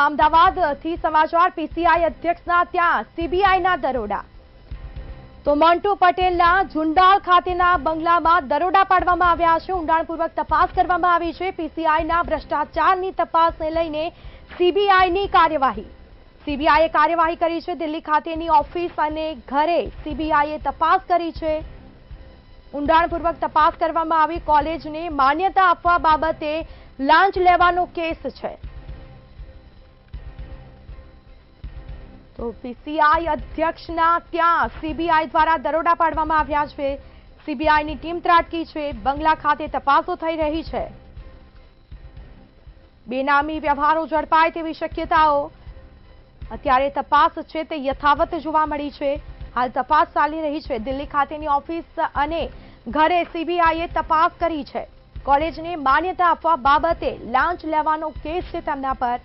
અમદાવાદથી સમાચાર પીસીઆઈ અધ્યક્ષના ત્યાં સીબીઆઈના દરોડા। તો મોન્ટુ પટેલના ઝુંડાળ ખાતેના બંગલામાં દરોડા પાડવામાં આવ્યા છે। ઊંડાણપૂર્વક તપાસ કરવામાં આવી છે। પીસીઆઈના ભ્રષ્ટાચારની તપાસને લઈને સીબીઆઈની કાર્યવાહી। સીબીઆઈએ કાર્યવાહી કરી છે। દિલ્હી ખાતેની ઓફિસ અને ઘરે સીબીઆઈએ તપાસ કરી છે। ઊંડાણપૂર્વક તપાસ કરવામાં આવી। કોલેજને માન્યતા આપવા બાબતે લાંચ લેવાનો કેસ છે। તો પીસીઆઈ અધ્યક્ષના ત્યાં સીબીઆઈ દ્વારા દરોડા પાડવામાં આવ્યા છે। સીબીઆઈની ટીમ ત્રાટકી છે। બંગલા ખાતે તપાસો થઈ રહી છે। બેનામી વ્યવહારો ઝડપાય તેવી શક્યતાઓ અત્યારે તપાસ છે તે યથાવત જોવા મળી છે। હાલ તપાસ ચાલી રહી છે। દિલ્હી ખાતેની ઓફિસ અને ઘરે સીબીઆઈએ તપાસ કરી છે। કોલેજને માન્યતા આપવા બાબતે લાંચ લેવાનો કેસ છે તેમના પર।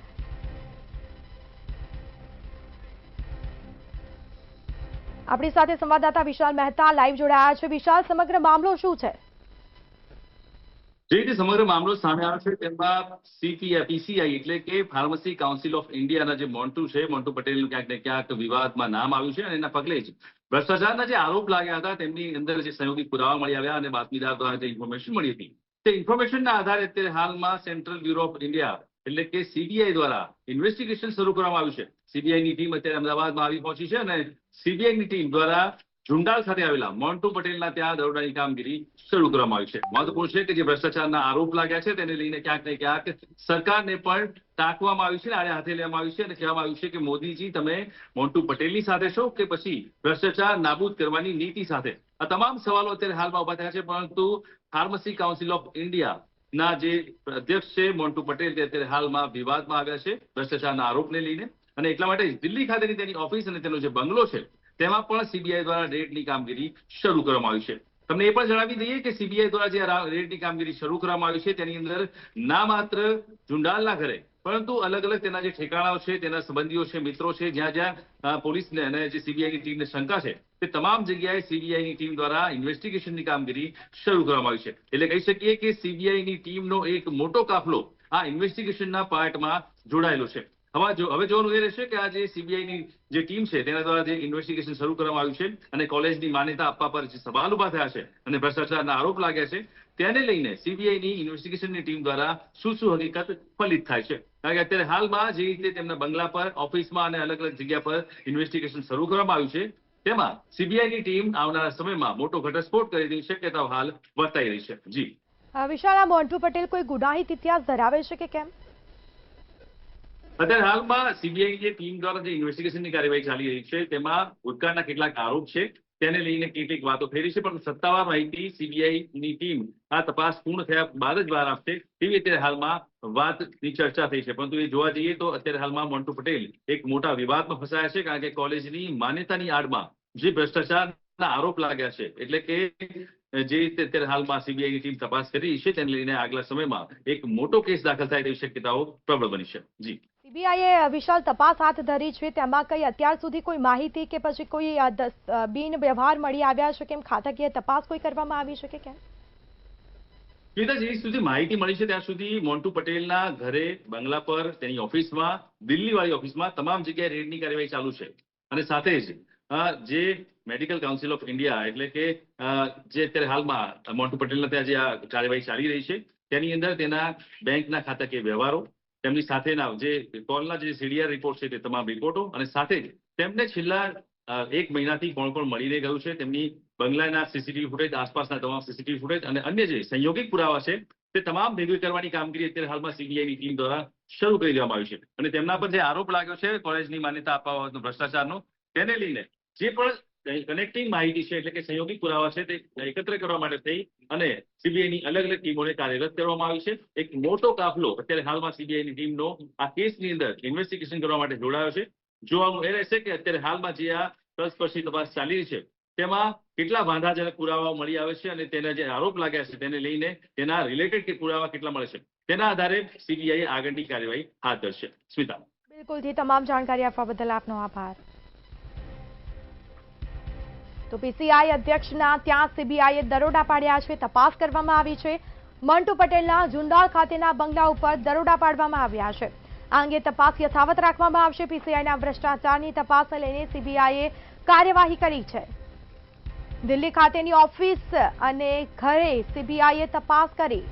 આપણી સાથે સંવાદદાતા વિશાલ મહેતા લાઈવ જોડાયા છે। વિશાલ, સમગ્ર મામલો શું છે? જે રીતે સમગ્ર મામલો સામે આવ્યો છે તેમાં પીસીઆઈ એટલે કે ફાર્મસી કાઉન્સિલ ઓફ ઇન્ડિયાના જે મોન્ટુ છે, મોન્ટુ પટેલનું ક્યાંક ને ક્યાંક વિવાદમાં નામ આવ્યું છે અને એના પગલે જ ભ્રષ્ટાચારના જે આરોપ લાગ્યા હતા તેમની અંદર જે સંયોગિક પુરાવા મળી આવ્યા અને બાતમીદાર દ્વારા જે ઇન્ફોર્મેશન મળી હતી તે ઇન્ફોર્મેશનના આધારે અત્યારે હાલમાં સેન્ટ્રલ બ્યુરો ઓફ ઇન્ડિયા એટલે કે સીબીઆઈ દ્વારા ઇન્વેસ્ટિગેશન શરૂ કરવામાં આવ્યું છે। સીબીઆઈની ટીમ અત્યારે અમદાવાદમાં આવી પહોંચી છે અને સીબીઆઈની ટીમ દ્વારા ઝુંડાલ ખાતે આવેલા મોન્ટુ પટેલના ત્યાં દરોડાની કામગીરી શરૂ કરવામાં આવી છે। મહત્વપૂર્ણ છે કે જે ભ્રષ્ટાચારના આરોપ લાગ્યા છે તેને લઈને ક્યાંક ને ક્યાંક સરકારને પણ ટાંકવામાં આવ્યું છે, આડે હાથે લેવામાં આવ્યું છે અને કહેવામાં આવ્યું છે કે મોદીજી તમે મોન્ટુ પટેલની સાથે છો કે પછી ભ્રષ્ટાચાર નાબૂદ કરવાની નીતિ સાથે? આ તમામ સવાલો અત્યારે હાલમાં ઉભા થયા છે, પરંતુ ફાર્મસી કાઉન્સિલ ઓફ ઇન્ડિયા ના જે અધ્યક્ષ છે મોન્ટુ પટેલ તે અત્યારે હાલમાં વિવાદમાં આવ્યા છે ભ્રષ્ટાચારના આરોપને લઈને અને એટલા માટે દિલ્હી ખાતેની તેની ઓફિસ અને તેનો જે બંગલો છે તેમાં પણ સીબીઆઈ દ્વારા રેડની કામગીરી શરૂ કરવામાં આવી છે। તમને એ પણ જણાવી દઈએ કે સીબીઆઈ દ્વારા જે રેડની કામગીરી શરૂ કરવામાં આવી છે તેની અંદર ના માત્ર ઝુંડાલના ઘરે પરંતુ અલગ અલગ તેના જે ઠેકાણાઓ છે, તેના સંબંધીઓ છે, મિત્રો છે, જ્યાં જ્યાં પોલીસને અને જે સીબીઆઈની ટીમને શંકા છે તે તમામ જગ્યાએ સીબીઆઈની ટીમ દ્વારા ઇન્વેસ્ટિગેશનની કામગીરી શરૂ કરવામાં આવી છે। એટલે કહી શકીએ કે સીબીઆઈની ટીમનો એક મોટો કાફલો આ ઇન્વેસ્ટિગેશનના પાર્ટમાં જોડાયેલો છે। હવે જોવાનું એ રહેશે કે આ જે સીબીઆઈની જે ટીમ છે તેના દ્વારા જે ઇન્વેસ્ટિગેશન શરૂ કરવામાં આવ્યું છે અને કોલેજની માન્યતા આપવા પર જે સવાલ ઉભા થયા છે અને ભ્રષ્ટાચારના આરોપ લાગ્યા છે તેને લઈને સીબીઆઈની ઇન્વેસ્ટિગેશનની ટીમ દ્વારા શું હકીકત ફલિત થાય છે। કારણ કે અત્યારે હાલમાં જે રીતે તેમના બંગલા પર, ઓફિસમાં અને અલગ અલગ જગ્યા પર ઇન્વેસ્ટિગેશન શરૂ કરવામાં આવ્યું છે તેમાં સીબીઆઈની ટીમ આવનારા સમયમાં મોટો ઘટસ્ફોટ કરી તેવી શક્યતાઓ હાલ વર્તાઈ રહી છે। જી વિશાલ, આ મોન્ટુ પટેલ કોઈ ગુનાહિત ઇતિહાસ ધરાવે છે કે કેમ? અત્યારે હાલમાં સીબીઆઈ જે ટીમ દ્વારા જે ઇન્વેસ્ટિગેશનની કાર્યવાહી ચાલી રહી છે તેમાં ભૂતકાળના કેટલાક આરોપ છે તેને લઈને કેટલીક વાતો થઈ રહી છે, પણ સત્તાવાર માહિતી સીબીઆઈની ટીમ આ તપાસ પૂર્ણ થયા બાદ જ બહાર આપશે તેવી અત્યારે હાલમાં વાતની ચર્ચા થઈ છે। પરંતુ એ જોવા જઈએ તો અત્યારે હાલમાં મોન્ટુ પટેલ એક મોટા વિવાદમાં ફસાયા છે, કારણ કે કોલેજની માન્યતાની આડમાં જે ભ્રષ્ટાચારના આરોપ લાગ્યા છે એટલે કે જે રીતે અત્યારે હાલમાં સીબીઆઈની ટીમ તપાસ કરી રહી છે તેને લઈને આગલા સમયમાં એક મોટો કેસ દાખલ થાય તેવી શક્યતાઓ પ્રબળ બની છે। જી સીબીઆઈએ વિશાલ તપાસ હાથ ધરી છે, તેમાં કઈ અત્યાર સુધી કોઈ માહિતી કે પછી કોઈ બિન વ્યવહાર મળી આવ્યા છે? કેમ ખાતાકીય તપાસ કોઈ કરવામાં આવી છે કે કેમ? જ્યાં સુધી માહિતી મળી છે ત્યાં સુધી મોન્ટુ પટેલના ઘરે, બંગલા પર, તેની ઓફિસમાં, દિલ્હીવાળી ઓફિસમાં તમામ જગ્યાએ રેડની કાર્યવાહી ચાલુ છે અને સાથે જ જે મેડિકલ કાઉન્સિલ ઓફ ઇન્ડિયા એટલે કે જે અત્યારે હાલમાં મોન્ટુ પટેલના ત્યાં જે આ કાર્યવાહી ચાલી રહી છે તેની અંદર તેના બેંકના ખાતાકીય વ્યવહારો, તેમની સાથેના જે કોલના જે સીડીઆર રિપોર્ટ છે તે તમામ રિપોર્ટો અને સાથે જ તેમને છેલ્લા 1 મહિનાથી કોણ કોણ મળીને ગયું છે તેમની બંગલાના સીસીટીવી ફૂટેજ, આસપાસના તમામ સીસીટીવી ફૂટેજ અને અન્ય જે સંયોગિક પુરાવા છે તે તમામ ભેગી કરવાની કામગીરી અત્યારે હાલમાં સીબીઆઈની ટીમ દ્વારા શરૂ કરી દેવામાં આવી છે અને તેમના પર જે આરોપ લાગ્યો છે કોલેજની માન્યતા આપવા બાબતનો ભ્રષ્ટાચારનો તેને લઈને જે પણ કનેક્ટિંગ માહિતી છે એટલે કે સંયોગિક પુરાવા છે તે એકત્ર કરવા માટે થઈ અને સીબીઆઈની અલગ અલગ ટીમોને કાર્યરત કરવામાં આવી છે। એક મોટો કાફલો અત્યારે હાલમાં સીબીઆઈની ટીમનો આ કેસની અંદર ઇન્વેસ્ટિગેશન કરવા માટે જોડાયો છે। જોવાનું એ રહેશે કે અત્યારે હાલમાં જે આ તલસ્પર્શી તપાસ ચાલી રહી છે તેમાં કેટલા વાંધાજનક પુરાવાઓ મળી આવે છે અને તેના જે આરોપ લાગ્યા છે તેને લઈને તેના રિલેટેડ પુરાવા કેટલા મળે છે તેના આધારે સીબીઆઈ આગળની કાર્યવાહી હાથ ધરશે। સ્મિતા, બિલકુલ, તમામ જાણકારી આપવા બદલ આપનો આભાર। તો પીસીઆઈ અધ્યક્ષના ત્યાં સીબીઆઈએ દરોડા પાડ્યા છે, તપાસ કરવામાં આવી છે। મોન્ટુ પટેલના ઝુંડાળ ખાતેના બંગલા ઉપર દરોડા પાડવામાં આવ્યા છે। આ અંગે તપાસ યથાવત રાખવામાં આવશે. પીસીઆઈના ભ્રષ્ટાચારની તપાસને લઈને સીબીઆઈએ કાર્યવાહી કરી છે. દિલ્હી ખાતેની ઓફિસ અને ઘરે સીબીઆઈએ તપાસ કરી.